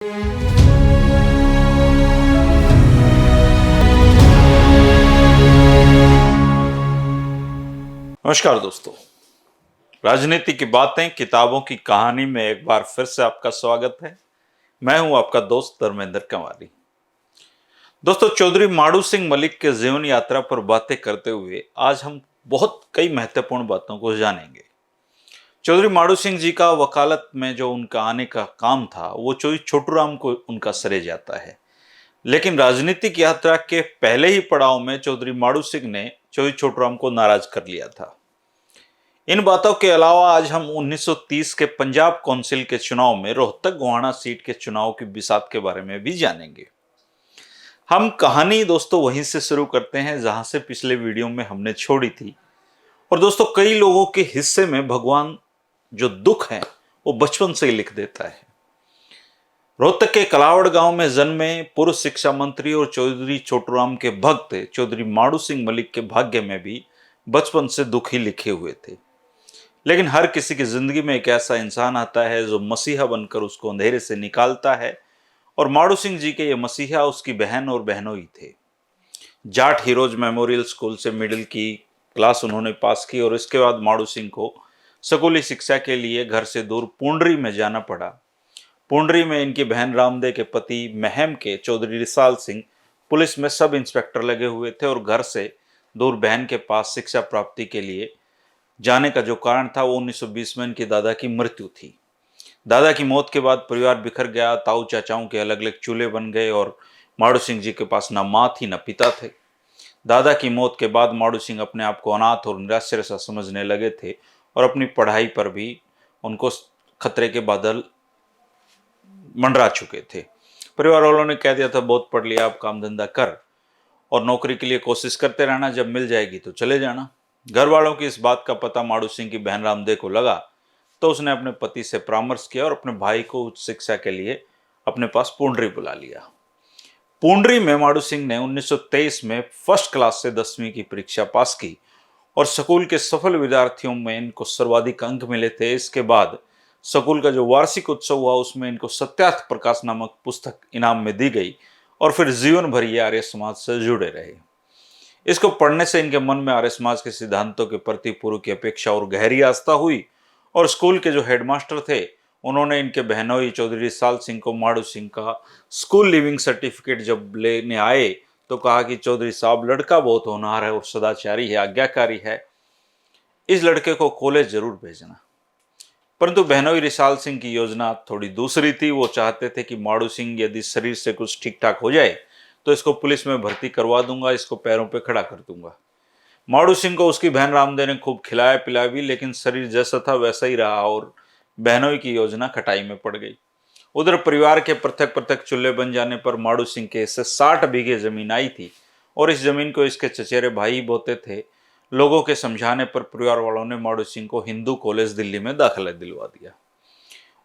नमस्कार दोस्तों, राजनीति की बातें किताबों की कहानी में एक बार फिर से आपका स्वागत है। मैं हूं आपका दोस्त धर्मेंद्र कंवारी। दोस्तों, चौधरी माड़ू सिंह मलिक के जीवन यात्रा पर बातें करते हुए आज हम बहुत कई महत्वपूर्ण बातों को जानेंगे। चौधरी माड़ू सिंह जी का वकालत में जो उनका आने का काम था वो चौधरी छोटूराम को उनका सरे जाता है, लेकिन राजनीतिक यात्रा के पहले ही पड़ाव में चौधरी माड़ू सिंह ने चौधरी छोटूराम को नाराज कर लिया था। इन बातों के अलावा आज हम 1930 के पंजाब काउंसिल के चुनाव में रोहतक गोहाना सीट के चुनाव की बिसात के बारे में भी जानेंगे। हम कहानी दोस्तों वहीं से शुरू करते हैं जहां से पिछले वीडियो में हमने छोड़ी थी। और दोस्तों, कई लोगों के हिस्से में भगवान जो दुख है वो बचपन से ही लिख देता है। रोहतक के कलावड़ गांव में जन्मे पूर्व शिक्षा मंत्री और चौधरी छोटूराम के भक्त चौधरी माड़ू सिंह मलिक के भाग्य में भी बचपन से दुख ही लिखे हुए थे। लेकिन हर किसी की जिंदगी में एक ऐसा इंसान आता है जो मसीहा बनकर उसको अंधेरे से निकालता है, और माड़ू सिंह जी के ये मसीहा उसकी बहन और बहनोई थे। जाट हीरोज मेमोरियल स्कूल से मिडिल की क्लास उन्होंने पास की और इसके बाद माड़ू सिंह को स्कूली शिक्षा के लिए घर से दूर पुंडरी में जाना पड़ा। पुंडरी में इनकी बहन रामदेव के पति महम के चौधरी रिसाल सिंह पुलिस में सब इंस्पेक्टर लगे हुए थे और घर से दूर बहन के पास शिक्षा प्राप्ति के लिए जाने का जो कारण था वो 1920 में इनकी दादा की मृत्यु थी। दादा की मौत के बाद परिवार बिखर गया, ताऊ चाचाओं के अलग अलग चूल्हे बन गए और माड़ू सिंह जी के पास न माँ थी न पिता थे। दादा की मौत के बाद माड़ू सिंह अपने आप को अनाथ और निराश्रय सा समझने लगे थे और अपनी पढ़ाई पर भी उनको खतरे के बादल मंडरा चुके थे। परिवार वालों ने कह दिया था बहुत पढ़ लिया, अब काम धंधा कर और नौकरी के लिए कोशिश करते रहना, जब मिल जाएगी तो चले जाना। घर वालों की इस बात का पता माड़ू सिंह की बहन रामदेव को लगा तो उसने अपने पति से परामर्श किया और अपने भाई को उच्च शिक्षा के लिए अपने पास पुंडरी बुला लिया। पुंडरी में माड़ू सिंह ने 1923 में फर्स्ट क्लास से 10वीं की परीक्षा पास की और स्कूल के सफल विद्यार्थियों में इनको सर्वाधिक अंक मिले थे। इसके बाद स्कूल का जो वार्षिक उत्सव हुआ उसमें इनको सत्यार्थ प्रकाश नामक पुस्तक इनाम में दी गई और फिर जीवन भर ये आर्य समाज से जुड़े रहे। इसको पढ़ने से इनके मन में आर्य समाज के सिद्धांतों के प्रति पूर्व की अपेक्षा और गहरी आस्था हुई और स्कूल के जो हेडमास्टर थे उन्होंने इनके बहनोई चौधरी रिसाल सिंह को माड़ू सिंह का स्कूल लिविंग सर्टिफिकेट जब लेने आए तो कहा कि चौधरी साहब लड़का बहुत होनहार है और सदाचारी है, आज्ञाकारी है, इस लड़के को कॉलेज जरूर भेजना। परंतु बहनोई रिसाल सिंह की योजना थोड़ी दूसरी थी। वो चाहते थे कि माड़ू सिंह यदि शरीर से कुछ ठीक ठाक हो जाए तो इसको पुलिस में भर्ती करवा दूंगा, इसको पैरों पे खड़ा कर दूंगा। माड़ू सिंह को उसकी बहन रामदेव ने खूब खिलाया पिलाया भी, लेकिन शरीर जैसा था वैसा ही रहा और बहनोई की योजना खटाई में पड़ गई। उधर परिवार के पृथक पृथक चूल्हे बन जाने पर माड़ू सिंह के इससे 60 बीघे जमीन आई थी और इस जमीन को इसके चचेरे भाई बोते थे। लोगों के समझाने पर परिवार वालों ने माड़ू सिंह को हिंदू कॉलेज दिल्ली में दाखिला दिलवा दिया।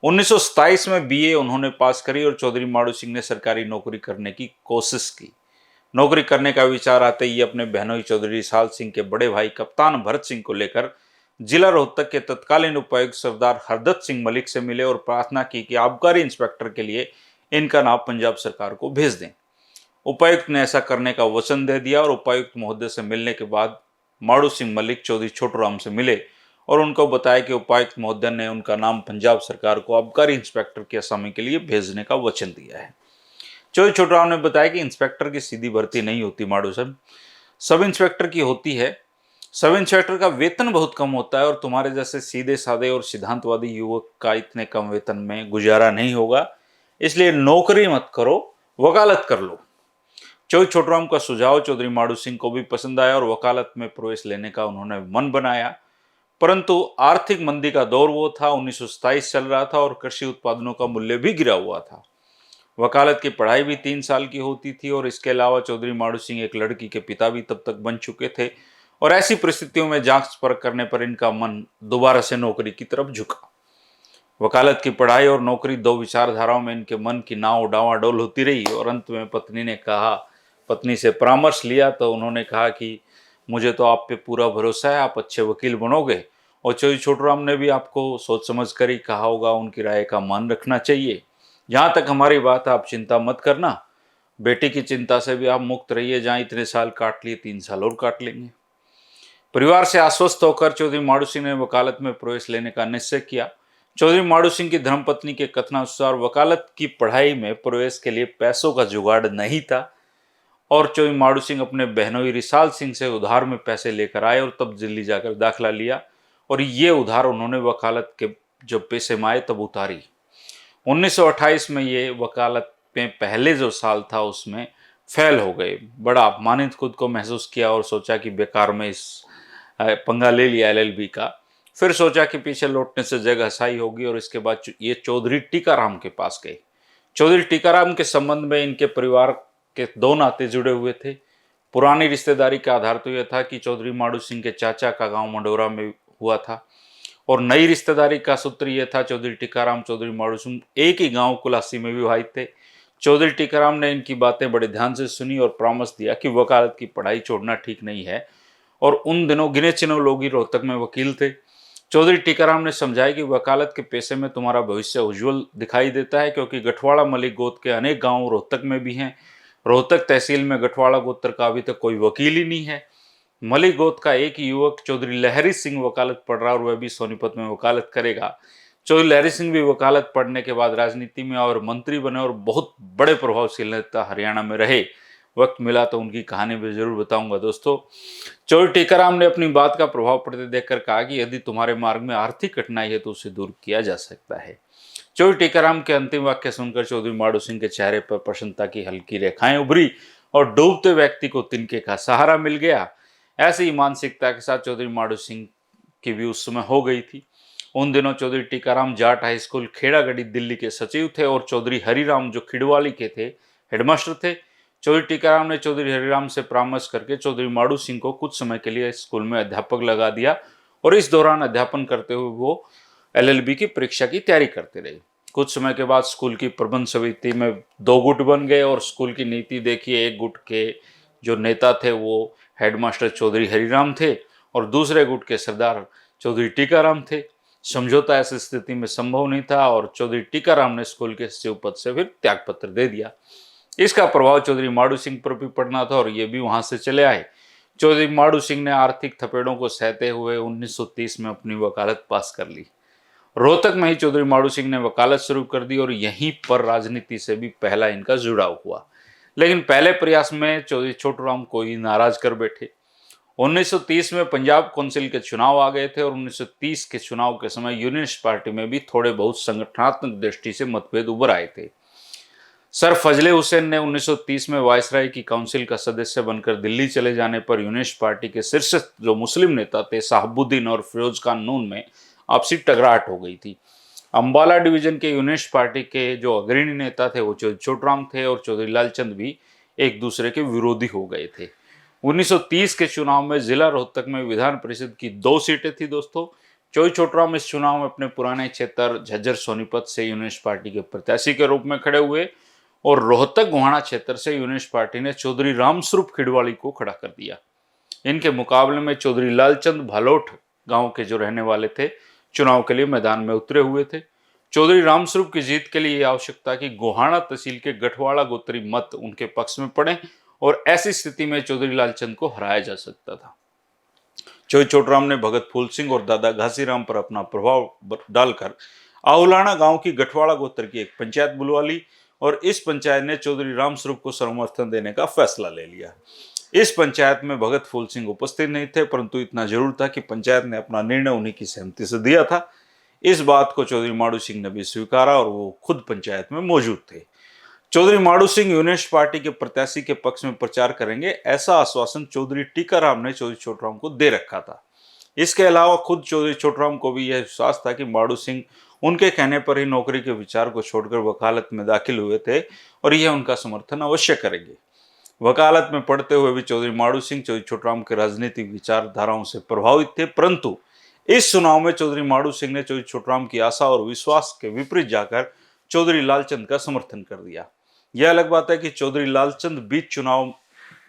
1927 में बीए उन्होंने पास करी और चौधरी माड़ू सिंह ने सरकारी नौकरी करने की कोशिश की। नौकरी करने का विचार आते ही अपने बहनोई चौधरी रिसाल सिंह के बड़े भाई कप्तान भरत सिंह को लेकर जिला रोहतक के तत्कालीन उपायुक्त सरदार हरदत्त सिंह मलिक से मिले और प्रार्थना की कि आबकारी इंस्पेक्टर के लिए इनका नाम पंजाब सरकार को भेज दें। उपायुक्त ने ऐसा करने का वचन दे दिया और उपायुक्त महोदय से मिलने के बाद माड़ू सिंह मलिक चौधरी छोटूराम से मिले और उनको बताया कि उपायुक्त महोदय ने उनका नाम पंजाब सरकार को आबकारी इंस्पेक्टर की असामी के लिए भेजने का वचन दिया है। चौधरी छोटूराम ने बताया कि इंस्पेक्टर की सीधी भर्ती नहीं होती माड़ू साहब, सब इंस्पेक्टर की होती है। सब इंस्पेक्टर का वेतन बहुत कम होता है और तुम्हारे जैसे सीधे साधे और सिद्धांतवादी युवक का इतने कम वेतन में गुजारा नहीं होगा, इसलिए नौकरी मत करो, वकालत कर लो। चौधरी छोटूराम का सुझाव चौधरी माड़ू सिंह को भी पसंद आया और वकालत में प्रवेश लेने का उन्होंने मन बनाया। परंतु आर्थिक मंदी का दौर वो था, 1927 चल रहा था और कृषि उत्पादनों का मूल्य भी गिरा हुआ था। वकालत की पढ़ाई भी 3 साल की होती थी और इसके अलावा चौधरी माड़ू सिंह एक लड़की के पिता भी तब तक बन चुके थे और ऐसी परिस्थितियों में जांच परख करने पर इनका मन दोबारा से नौकरी की तरफ झुका। वकालत की पढ़ाई और नौकरी, दो विचारधाराओं में इनके मन की नाव डावाडोल होती रही और अंत में पत्नी से परामर्श लिया तो उन्होंने कहा कि मुझे तो आप पे पूरा भरोसा है, आप अच्छे वकील बनोगे। और चौधरी छोटूराम ने भी आपको सोच समझ कर ही कहा होगा, उनकी राय का मान रखना चाहिए। जहां तक हमारी बात है, आप चिंता मत करना, बेटी की चिंता से भी आप मुक्त रहिए। जहां इतने साल काट लिए, 3 साल और काट लेंगे। परिवार से आश्वस्त होकर चौधरी माड़ू सिंह ने वकालत में प्रवेश लेने का निश्चय किया। चौधरी माड़ू सिंह की धर्मपत्नी के कथनानुसार वकालत की पढ़ाई में प्रवेश के लिए पैसों का जुगाड़ नहीं था और चौधरी माड़ू सिंह अपने बहनोई रिसाल सिंह से उधार में पैसे लेकर आए और तब दिल्ली जाकर दाखिला लिया और ये उधार उन्होंने वकालत के जब पैसे में आए तब उतारी। 1928 में ये वकालत में पहले जो साल था उसमें फेल हो गए। बड़ा अपमानित खुद को महसूस किया और सोचा कि बेकार में इस पंगा ले लिया एलएलबी का। फिर सोचा कि पीछे लौटने से जग हसाई होगी और इसके बाद ये चौधरी टीकाराम के पास गए। चौधरी टीकाराम के संबंध में इनके परिवार के 2 नाते जुड़े हुए थे। पुरानी रिश्तेदारी का आधार तो यह था कि चौधरी माड़ू सिंह के चाचा का गांव मंडोरा में हुआ था और नई रिश्तेदारी का सूत्र यह था चौधरी टीकाराम चौधरी माड़ू सिंह एक ही गांव कुलासी में विवाहित थे। चौधरी टीकाराम ने इनकी बातें बड़े ध्यान से सुनी और परामर्श दिया कि वकालत की पढ़ाई छोड़ना ठीक नहीं है और उन दिनों गिने चुने लोग ही रोहतक में वकील थे। चौधरी टीकाराम ने समझाया कि वकालत के पेशे में तुम्हारा भविष्य उज्जवल दिखाई देता है क्योंकि गठवाड़ा मलिक गोत्र के अनेक गांव रोहतक में भी हैं। रोहतक तहसील में गठवाड़ा गोत्र का अभी तक कोई वकील ही नहीं है। मलिक गोत्र का एक ही युवक चौधरी लहरी सिंह वकालत पढ़ रहा और वह भी सोनीपत में वकालत करेगा। चौधरी लहरी सिंह भी वकालत पढ़ने के बाद राजनीति में और मंत्री बने और बहुत बड़े प्रभावशील नेता हरियाणा में रहे। वक्त मिला तो उनकी कहानी भी जरूर बताऊंगा दोस्तों। चौधरी टीकाराम ने अपनी बात का प्रभाव पड़ते देखकर कहा कि यदि तुम्हारे मार्ग में आर्थिक कठिनाई है तो उसे दूर किया जा सकता है। चौधरी टीकाराम के अंतिम वाक्य सुनकर चौधरी माड़ू सिंह के चेहरे पर प्रसन्नता की हल्की रेखाएं उभरी और डूबते व्यक्ति को तिनके का सहारा मिल गया। ऐसी ही मानसिकता के साथ चौधरी माड़ू सिंह की भी उस समय हो गई थी। उन दिनों चौधरी टीकाराम जाट हाई स्कूल खेड़ागढ़ी दिल्ली के सचिव थे और चौधरी हरिराम जो खिड़वाली के थे हेडमास्टर थे। चौधरी टीकाराम ने चौधरी हरिराम से परामर्श करके चौधरी माड़ू सिंह को कुछ समय के लिए स्कूल में अध्यापक लगा दिया और इस दौरान अध्यापन करते हुए वो एलएलबी की परीक्षा की तैयारी करते रहे। कुछ समय के बाद स्कूल की प्रबंध समिति में 2 गुट बन गए और स्कूल की नीति देखिए। एक गुट के जो नेता थे वो हेडमास्टर चौधरी हरिराम थे और दूसरे गुट के सरदार चौधरी टीकाराम थे। समझौता ऐसी स्थिति में संभव नहीं था और चौधरी टीकाराम ने स्कूल के सचिव पद से फिर त्यागपत्र दे दिया। इसका प्रभाव चौधरी माड़ू सिंह पर भी पड़ना था और ये भी वहां से चले आए। चौधरी माड़ू सिंह ने आर्थिक थपेड़ों को सहते हुए 1930 में अपनी वकालत पास कर ली। रोहतक में ही चौधरी माड़ू सिंह ने वकालत शुरू कर दी और यहीं पर राजनीति से भी पहला इनका जुड़ाव हुआ। लेकिन पहले प्रयास में चौधरी छोटूराम को ही नाराज कर बैठे। 1930 में पंजाब काउंसिल के चुनाव आ गए थे और 1930 के चुनाव के समय यूनियनिस्ट पार्टी में भी थोड़े बहुत संगठनात्मक दृष्टि से मतभेद उभर आए थे। सर फजले हुसैन ने 1930 में वायसराय की काउंसिल का सदस्य बनकर दिल्ली चले जाने पर यूनियनिस्ट पार्टी के शीर्ष जो मुस्लिम नेता थे साहबुद्दीन और फिरोज खान नून में आपसी टकराहट हो गई थी। अंबाला डिवीजन के यूनियनिस्ट पार्टी के जो अग्रणी नेता थे वो चौधरी छोटूराम थे और चौधरी लालचंद भी एक दूसरे के विरोधी हो गए थे। 1930 के चुनाव में जिला रोहतक में विधान परिषद की 2 सीटें थी दोस्तों। चौधरी छोटूराम इस चुनाव में अपने पुराने क्षेत्र झज्जर सोनीपत से यूनियनिस्ट पार्टी के प्रत्याशी के रूप में खड़े हुए और रोहतक गोहाना क्षेत्र से यूनियनिस्ट पार्टी ने चौधरी रामस्वरूप खिड़वाली को खड़ा कर दिया। इनके मुकाबले में चौधरी लालचंद भालोट गांव के जो रहने वाले थे चुनाव के लिए मैदान में उतरे हुए थे। चौधरी रामस्वरूप की जीत के लिए यह आवश्यकता कि गोहाना तहसील के गठवाड़ा गोत्री मत उनके पक्ष में पड़े और ऐसी स्थिति में चौधरी लालचंद को हराया जा सकता था। चौधरी छोटूराम ने भगत फूल सिंह और दादा घासीराम पर अपना प्रभाव डालकर आहुलाना गांव की गठवाड़ा गोत्र की एक पंचायत बुलवा ली और इस पंचायत ने चौधरी रामस्वरूप को समर्थन देने का फैसला ले लिया। इस पंचायत में भगत फूल सिंह उपस्थित नहीं थे, परंतु इतना जरूर था कि पंचायत ने अपना निर्णय उन्हीं की सहमति से दिया था। इस बात को चौधरी माड़ू सिंह ने भी स्वीकारा और वो खुद पंचायत में मौजूद थे। चौधरी माड़ू सिंह यूनियनिस्ट पार्टी के प्रत्याशी के पक्ष में प्रचार करेंगे ऐसा आश्वासन चौधरी टीकाराम ने चौधरी छोटूराम को दे रखा था। इसके अलावा खुद चौधरी छोटूराम को भी यह विश्वास था कि माड़ू सिंह उनके कहने पर ही नौकरी के विचार को छोड़कर वकालत में दाखिल हुए थे और यह उनका समर्थन अवश्य करेंगे। वकालत में पढ़ते हुए भी चौधरी माड़ू सिंह चौधरी छोटूराम के राजनीतिक विचारधाराओं से प्रभावित थे, परंतु इस चुनाव में चौधरी माड़ू सिंह ने चौधरी छोटूराम की आशा और विश्वास के विपरीत जाकर चौधरी लालचंद का समर्थन कर दिया। यह अलग बात है कि चौधरी लालचंद बीच चुनाव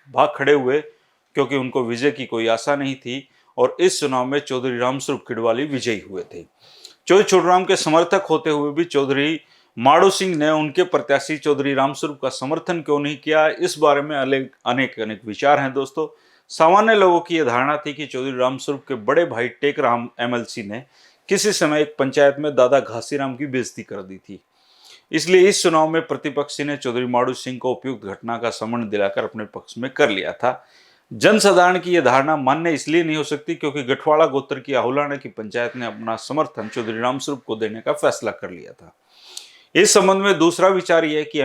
भाग खड़े हुए क्योंकि उनको विजय की कोई आशा नहीं थी और इस चुनाव में चौधरी रामस्वरूप खिड़वाली विजयी हुए थे। चौधरी छोटूराम के समर्थक होते हुए भी चौधरी माड़ू सिंह ने उनके प्रत्याशी चौधरी रामस्वरूप का समर्थन क्यों नहीं किया, इस बारे में अनेक अनेक विचार हैं दोस्तों। सामान्य लोगों की यह धारणा थी कि चौधरी रामस्वरूप के बड़े भाई टेकराम एमएलसी ने किसी समय एक पंचायत में दादा घासीराम की बेइज्जती कर दी थी, इसलिए इस चुनाव में प्रतिपक्षी ने चौधरी माड़ू सिंह को उपयुक्त घटना का समन दिलाकर अपने पक्ष में कर लिया था। जनसाधारण की यह धारणा मान्य इसलिए नहीं हो सकती क्योंकि गठवाड़ा गोत्र की आहुलाना की पंचायत ने अपना समर्थन चौधरी रामस्वरूप को देने का फैसला कर लिया था। इस संबंध में दूसरा विचार यह है कि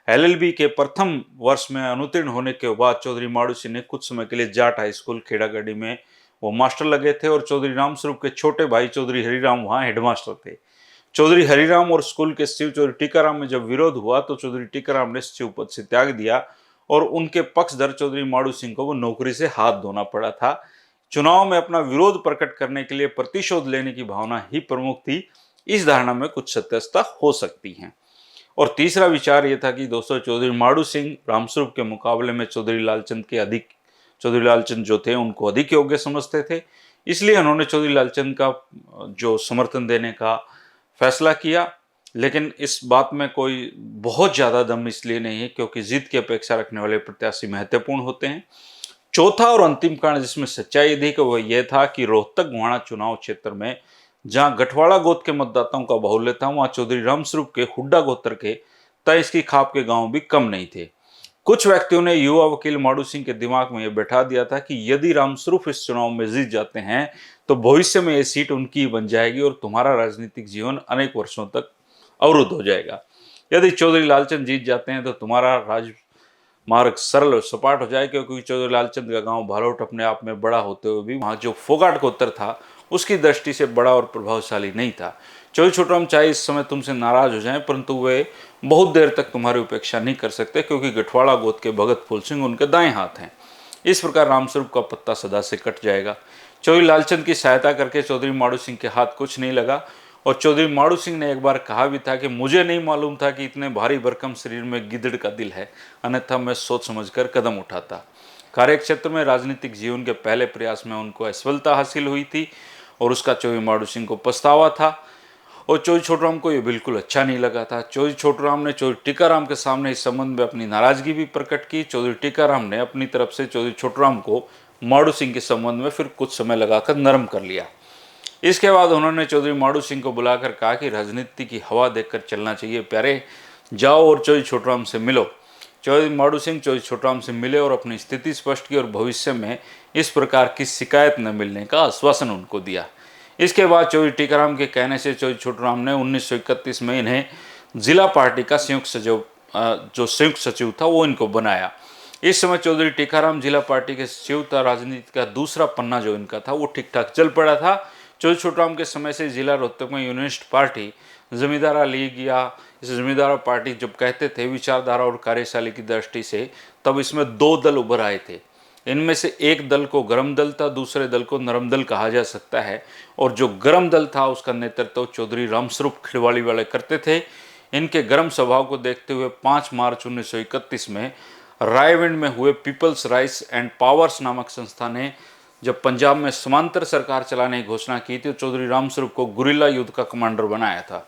एलएलबी के प्रथम वर्ष में अनुत्तीर्ण होने के बाद चौधरी माड़ू सिंह ने कुछ समय के लिए जाट हाई स्कूल खेड़ागढ़ी में वो मास्टर लगे थे और चौधरी रामस्वरूप के छोटे भाई चौधरी हरिराम वहां हेडमास्टर थे। चौधरी हरिराम और स्कूल के सचिव चौधरी टीकाराम में जब विरोध हुआ तो चौधरी टीकाराम ने सचिव पद से त्याग दिया और उनके पक्षधर चौधरी माड़ू सिंह को वो नौकरी से हाथ धोना पड़ा था। चुनाव में अपना विरोध प्रकट करने के लिए प्रतिशोध लेने की भावना ही प्रमुख थी। इस धारणा में कुछ सत्यता हो सकती है। और तीसरा विचार यह था कि दोस्तों चौधरी माड़ू सिंह रामस्वरूप के मुकाबले में चौधरी लालचंद जो थे उनको अधिक योग्य समझते थे, इसलिए उन्होंने चौधरी लालचंद का जो समर्थन देने का फैसला किया। लेकिन इस बात में कोई बहुत ज्यादा दम इसलिए नहीं है क्योंकि जीत की अपेक्षा रखने वाले प्रत्याशी महत्वपूर्ण होते हैं। चौथा और अंतिम कारण जिसमें सच्चाई थी कि वह यह था कि रोहतक गोहाना चुनाव क्षेत्र में जहां गठवाड़ा गोत्र के मतदाताओं का बाहुल्य था, वहां चौधरी रामस्वरूप के हुड्डा गोत्र के तेईस की खाप के गांव भी कम नहीं थे। कुछ व्यक्तियों ने युवा वकील माड़ू सिंह के दिमाग में यह बैठा दिया था कि यदि रामस्वरूप इस चुनाव में जीत जाते हैं तो भविष्य में यह सीट उनकी बन जाएगी और तुम्हारा राजनीतिक जीवन अनेक वर्षों तक अवरुद्ध हो जाएगा। यदि चौधरी लालचंद जीत जाते हैं तो तुम्हारा राजमार्ग सरल और सपाट हो जाएगा, क्योंकि चौधरी लालचंद का गांव भालौट अपने आप में बड़ा होते हुए भी वहां जो फोगाट गोत्र था उसकी दृष्टि से बड़ा और प्रभावशाली नहीं था। चौधरी छोटूराम चाहे इस समय तुमसे नाराज हो जाएं, परंतु वे बहुत देर तक तुम्हारी उपेक्षा नहीं कर सकते क्योंकि गठवाड़ा गोत्र के भगत फूल सिंह उनके दाएं हाथ हैं। इस प्रकार रामस्वरूप का पत्ता सदा से कट जाएगा। चौधरी लालचंद की सहायता करके चौधरी माड़ू सिंह के हाथ कुछ नहीं लगा और चौधरी माड़ू सिंह ने एक बार कहा भी था कि मुझे नहीं मालूम था कि इतने भारी भरकम शरीर में गिदड़ का दिल है, अन्यथा मैं सोच समझकर कदम उठाता। कार्यक्षेत्र में राजनीतिक जीवन के पहले प्रयास में उनको असफलता हासिल हुई थी और उसका चौधरी माड़ू सिंह को पछतावा था और चौधरी छोटूराम को ये बिल्कुल अच्छा नहीं लगा था। चौधरी छोटूराम ने चौधरी टीकाराम के सामने इस संबंध में अपनी नाराजगी भी प्रकट की। चौधरी टीकाराम ने अपनी तरफ से चौधरी छोटूराम को माड़ू सिंह के संबंध में फिर कुछ समय लगाकर नरम कर लिया। इसके बाद उन्होंने चौधरी माड़ू सिंह को बुलाकर कहा कि राजनीति की हवा देखकर चलना चाहिए प्यारे, जाओ और चौधरी छोटूराम से मिलो। चौधरी माड़ू सिंह चौधरी छोटूराम से मिले और अपनी स्थिति स्पष्ट की और भविष्य में इस प्रकार की शिकायत न मिलने का आश्वासन उनको दिया। इसके बाद चौधरी टीकाराम के कहने से चौधरी छोटूराम ने 1931 में इन्हें जिला पार्टी का संयुक्त सचिव था वो इनको बनाया। इस समय चौधरी टीकाराम जिला पार्टी के सचिव था। राजनीति का दूसरा पन्ना जो इनका था वो ठीक ठाक चल पड़ा था। चौधरी छोटूराम के समय से जिला रोहतक में यूनिस्ट पार्टी, जमींदारा लीग या इसे जमींदारा पार्टी जब कहते थे विचारधारा और कार्यशैली की दृष्टि से, तब इसमें दो दल उभर आए थे। इनमें से एक दल को गरम दल था, दूसरे दल को नरम दल कहा जा सकता है और जो गरम दल था उसका नेतृत्व चौधरी रामस्वरूप खिड़वाली वाले करते थे। इनके गरम स्वभाव को देखते हुए 5 मार्च 1931 में रायविंड में हुए पीपल्स राइट्स एंड पावर्स नामक संस्था ने जब पंजाब में समांतर सरकार चलाने की घोषणा की थी तो चौधरी रामस्वरूप को गुरिल्ला युद्ध का कमांडर बनाया था।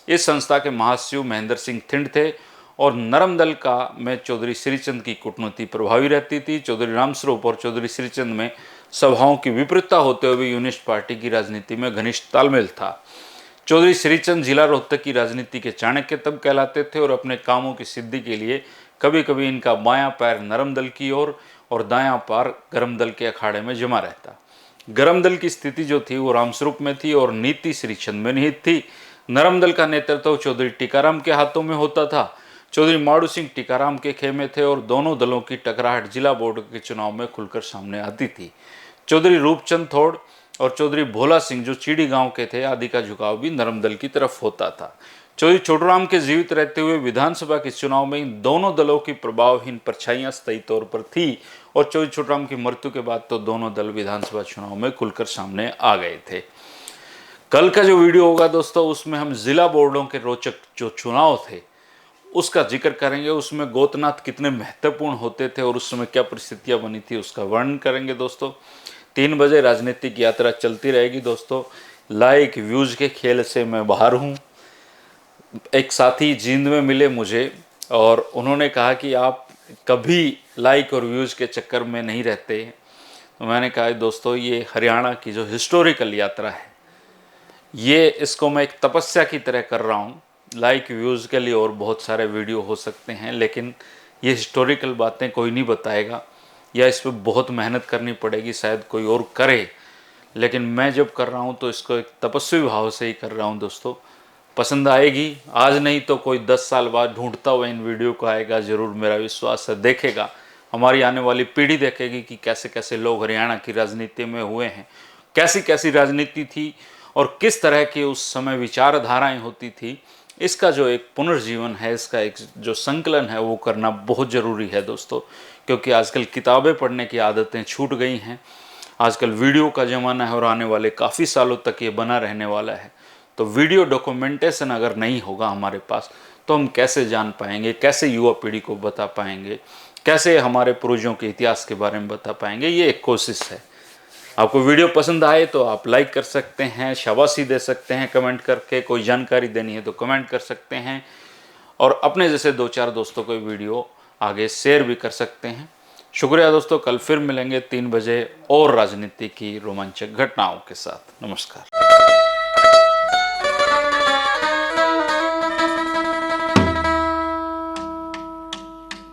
इस संस्था के महासचिव महेंद्र सिंह थिंड थे और नरम दल का में चौधरी श्रीचंद की कूटनीति प्रभावी रहती थी। चौधरी रामस्वरूप और चौधरी श्रीचंद में सभाओं की विपरीतता होते हुए यूनिस्ट पार्टी की राजनीति में घनिष्ठ तालमेल था। चौधरी श्रीचंद जिला रोहतक की राजनीति के चाणक्य तब कहलाते थे और अपने कामों की सिद्धि के लिए कभी कभी इनका बायां पैर नरम दल की ओर और दायां पैर गरम दल के अखाड़े में जमा रहता। गरम दल की स्थिति जो थी वो रामस्वरूप में थी और नीति श्रीचंद में निहित थी। नरम दल का नेतृत्व चौधरी टीकाराम के हाथों में होता था। चौधरी माड़ू सिंह टीकाराम के खेमे थे और दोनों दलों की टकराहट जिला बोर्ड के चुनाव में खुलकर सामने आती थी। चौधरी रूपचंद थोड़ और चौधरी भोला सिंह जो चीड़ी गांव के थे आदि का झुकाव भी नरम दल की तरफ होता था। चौधरी छोटूराम के जीवित रहते हुए विधानसभा के चुनाव में इन दोनों दलों की प्रभावहीन परछाइयां स्थायी तौर पर थी और चौधरी छोटूराम की मृत्यु के बाद तो दोनों दल विधानसभा चुनाव में खुलकर सामने आ गए थे। कल का जो वीडियो होगा दोस्तों उसमें हम जिला बोर्डों के रोचक जो चुनाव थे उसका जिक्र करेंगे। उसमें गोतनाथ कितने महत्वपूर्ण होते थे और उस समय क्या परिस्थितियां बनी थी उसका वर्णन करेंगे दोस्तों। 3 बजे राजनीतिक यात्रा चलती रहेगी दोस्तों। लाइक व्यूज के खेल से मैं बाहर हूँ। एक साथी जींद में मिले मुझे और उन्होंने कहा कि आप कभी लाइक और व्यूज़ के चक्कर में नहीं रहते। तो मैंने कहा दोस्तों, ये हरियाणा की जो हिस्टोरिकल यात्रा है, ये इसको मैं एक तपस्या की तरह कर रहा हूँ। लाइक व्यूज़ के लिए और बहुत सारे वीडियो हो सकते हैं, लेकिन ये हिस्टोरिकल बातें कोई नहीं बताएगा, या इस पर बहुत मेहनत करनी पड़ेगी, शायद कोई और करे। लेकिन मैं जब कर रहा हूँ तो इसको एक तपस्वी भाव से ही कर रहा हूँ दोस्तों। पसंद आएगी, आज नहीं तो कोई 10 साल बाद ढूंढता हुआ इन वीडियो को आएगा ज़रूर, मेरा विश्वास है। देखेगा, हमारी आने वाली पीढ़ी देखेगी कि कैसे कैसे लोग हरियाणा की राजनीति में हुए हैं, कैसी कैसी राजनीति थी और किस तरह की उस समय विचारधाराएं होती थी। इसका जो एक पुनर्जीवन है, इसका एक जो संकलन है, वो करना बहुत ज़रूरी है दोस्तों। क्योंकि आजकल किताबें पढ़ने की आदतें छूट गई हैं, आजकल वीडियो का ज़माना है और आने वाले काफ़ी सालों तक ये बना रहने वाला है। तो वीडियो डॉक्यूमेंटेशन अगर नहीं होगा हमारे पास, तो हम कैसे जान पाएंगे, कैसे युवा पीढ़ी को बता पाएंगे, कैसे हमारे पूर्वजों के इतिहास के बारे में बता पाएंगे। ये एक कोशिश है। आपको वीडियो पसंद आए तो आप लाइक कर सकते हैं, शाबाशी दे सकते हैं कमेंट करके, कोई जानकारी देनी है तो कमेंट कर सकते हैं, और अपने जैसे 2-4 दोस्तों को वीडियो आगे शेयर भी कर सकते हैं। शुक्रिया दोस्तों, कल फिर मिलेंगे 3 बजे और राजनीति की रोमांचक घटनाओं के साथ। नमस्कार।